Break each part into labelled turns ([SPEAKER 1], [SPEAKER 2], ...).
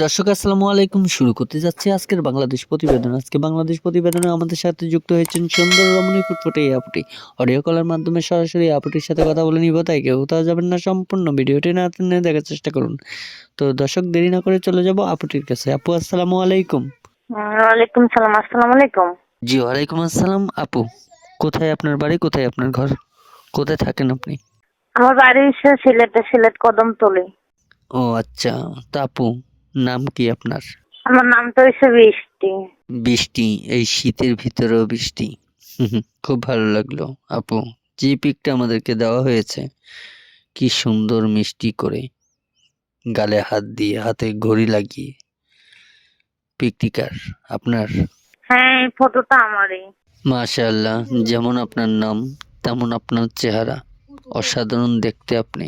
[SPEAKER 1] দর্শক আসসালামু আলাইকুম। শুরু করতে যাচ্ছি আজকের বাংলাদেশ প্রতিবেদন। আজকে বাংলাদেশ প্রতিবেদনে আমাদের সাথে যুক্ত হয়েছেন সুন্দর রমণী ফুটফুটে এই আপুটি। অডিও কলের মাধ্যমে সরাসরি আপুটির সাথে কথা বলে নিব, তাই কেউ কোথাও যাবেন না, সম্পূর্ণ ভিডিওটি না টেনে দেখার চেষ্টা করুন। তো দর্শক দেরি না করে চলে যাব আপুটির কাছে। আপু আসসালামু আলাইকুম।
[SPEAKER 2] ওয়ালাইকুম সালাম। আসসালামু আলাইকুম।
[SPEAKER 1] জি ওয়ালাইকুম আসসালাম। আপু কোথায় আপনার বাড়ি, কোথায় আপনার ঘর, কোথায় থাকেন আপনি?
[SPEAKER 2] আমার বাড়ি হচ্ছে সিলেটে, সিলেট কদমতলী।
[SPEAKER 1] ও আচ্ছা। তা আপু নাম কি আপনার?
[SPEAKER 2] আমার নাম তো হচ্ছে বৃষ্টি।
[SPEAKER 1] বৃষ্টি, এই শীতের ভিতরেও বৃষ্টি। খুব ভালো লাগলো আপু। যে পিকটা আমাদেরকে দেওয়া হয়েছে, কি সুন্দর মিষ্টি করে গালে হাত দিয়ে, হাতে ঘড়ি লাগিয়ে, পিকটিকার আপনার?
[SPEAKER 2] হ্যাঁ, এই ফটোটা আমারই।
[SPEAKER 1] মাশাআল্লাহ, যেমন আপনার নাম তেমন আপনার চেহারা, অসাধারণ দেখতে আপনি।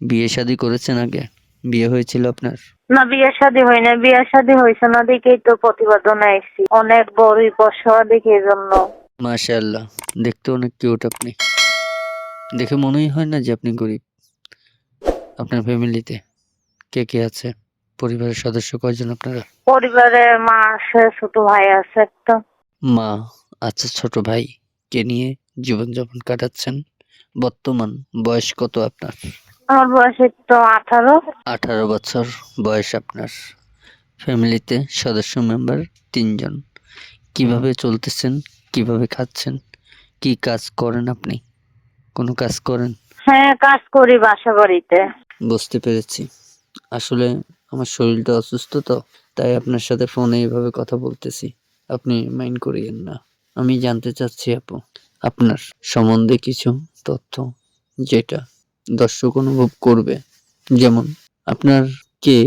[SPEAKER 1] বিয়ে শাদী করেছেন আগে? বিয়ে হয়েছিল আপনার?
[SPEAKER 2] না, বিয়ে শাদী হয় না। বিয়ে শাদী হয়েছে না দেখেই তো প্রতিবেদনে এসেছি। অনেক বড় বছর দেখে এই জন্য।
[SPEAKER 1] মাশাআল্লাহ, দেখতে অনেক কিউট আপনি। দেখে মনেই হয় না যে আপনি গরিব। আপনার ফ্যামিলিতে কে কে আছে? পরিবারের সদস্য কয়জন আপনারা?
[SPEAKER 2] পরিবারে মা আছে, ছোট ভাই আছে একটা।
[SPEAKER 1] মা, আচ্ছা, ছোট ভাই কে নিয়ে জীবনযাপন কাটাচ্ছেন? বর্তমান বয়স কত আপনার?
[SPEAKER 2] আমার বয়স তো 18।
[SPEAKER 1] 18 বছর বয়স আপনার। ফ্যামিলিতে সদস্য মেম্বার 3 জন। কিভাবে চলতেছেন, কিভাবে খাচ্ছেন, কি কাজ করেন আপনি? কোনো কাজ করেন?
[SPEAKER 2] হ্যাঁ, কাজ করি বাসা বাড়িতে।
[SPEAKER 1] বুঝতে পেরেছি। আসলে আমার শরীরটা অসুস্থ, তো তাই আপনার সাথে ফোনে এইভাবে কথা বলতেছি। আপনি মাইন্ড করিয়েন না। আমি জানতে চাচ্ছি আপু, আপনার সম্বন্ধে কিছু তথ্য, যেটা দর্শক অনুভব করবে। যেমন আপনার কে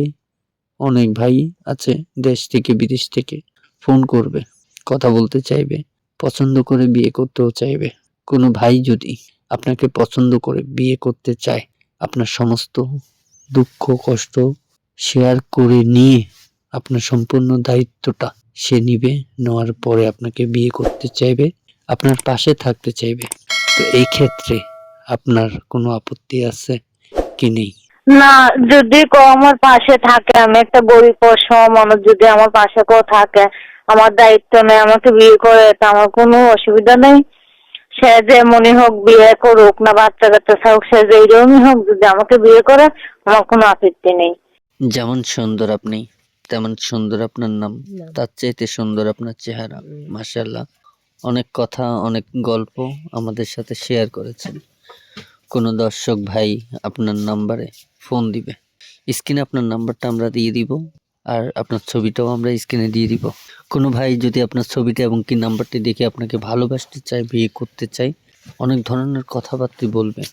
[SPEAKER 1] অনেক ভাই আছে, দেশ থেকে বিদেশ থেকে ফোন করবে, কথা বলতে চাইবে, পছন্দ করে বিয়ে করতেও চাইবে। কোনো ভাই যদি আপনাকে পছন্দ করে বিয়ে করতে চায়, আপনার সমস্ত দুঃখ কষ্ট শেয়ার করে নিয়ে আপনার সম্পূর্ণ দায়িত্বটা সে নিবে। নেওয়ার পরে আপনাকে বিয়ে করতে চাইবে, আপনার পাশে থাকতে চাইবে। তো এই ক্ষেত্রে আপনার কোনো আপত্তি আছে কি নেই?
[SPEAKER 2] না, যদি কেউ আমার পাশে থাকে, আমি একটা গরিব অসহায় মানুষ, যদি আমার পাশে কেউ থাকে, আমার দায়িত্ব নেই, আমাকে বিয়ে করে, তা আমার কোনো অসুবিধা নেই। সে যেমনই হোক, বিয়ে করুক না বাচ্চা কাচ্চা থাকুক, সে যেরকমই হোক, যদি আমাকে বিয়ে করে আমার কোনো আপত্তি নেই।
[SPEAKER 1] যেমন সুন্দর আপনি, তেমন সুন্দর আপনার নাম, তার চাইতে সুন্দর আপনার চেহারা। মাশাআল্লাহ, অনেক কথা, অনেক গল্প আমাদের সাথে শেয়ার করেছেন। কোনো দর্শক ভাই আপনার নাম্বারে ফোন দিবে, স্ক্রিনে আপনার নাম্বারটা আমরা দিয়ে দিব, আর আপনার ছবিটাও আমরা স্ক্রিনে দিয়ে দিব। কোনো ভাই যদি আপনার ছবিটা এবং কি নাম্বারটি দেখে আপনাকে ভালোবাসতে চায়, বিয়ে করতে চায়, অনেক ধরনের কথাবার্তা বলবে।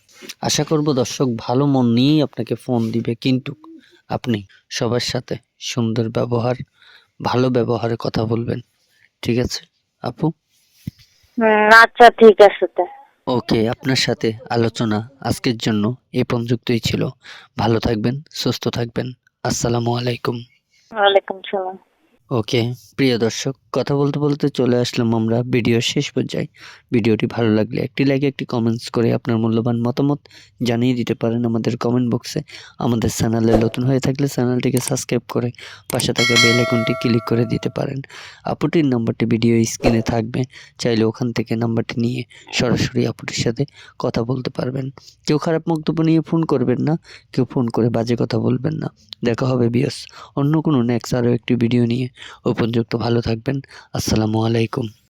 [SPEAKER 1] আশা করব দর্শক ভালো মন নিয়েই আপনাকে ফোন দিবে, কিন্তু আপনি সবার সাথে সুন্দর ব্যবহার, ভালো ব্যবহারে কথা বলবেন। ঠিক আছে আপু?
[SPEAKER 2] আচ্ছা, ঠিক আছে তো।
[SPEAKER 1] ওকে, আপনার সাথে আলোচনা আজকের জন্য এই পর্যন্তই ছিল। ভালো থাকবেন, সুস্থ থাকবেন। আসসালামু আলাইকুম।
[SPEAKER 2] ওয়ালাইকুম সালাম।
[SPEAKER 1] ওকে, প্রিয় দর্শক, কথা বলতে বলতে চলে আসলাম আমরা ভিডিওর শেষ পর্যায়ে। ভিডিওটি ভালো লাগলে একটি লাইক, একটি কমেন্টস করে আপনার মূল্যবান মতামত জানিয়ে দিতে পারেন আমাদের কমেন্ট বক্সে। আমাদের চ্যানেলে নতুন হয়ে থাকলে চ্যানেলটিকে সাবস্ক্রাইব করে পাশে থাকা বেল আইকনটি ক্লিক করে দিতে পারেন। আপুটির নাম্বারটি ভিডিও স্ক্রিনে থাকবে, চাইলে ওখান থেকে নাম্বারটি নিয়ে সরাসরি আপুটির সাথে কথা বলতে পারবেন। কেউ খারাপ বক্তব্য নিয়ে ফোন করবেন না, কেউ ফোন করে বাজে কথা বলবেন না। দেখা হবে বিয়স অন্য কোনো নেক্সট আরও একটি ভিডিও নিয়ে। ও পর্যন্ত ভালো থাকবেন। আসসালামু আলাইকুম।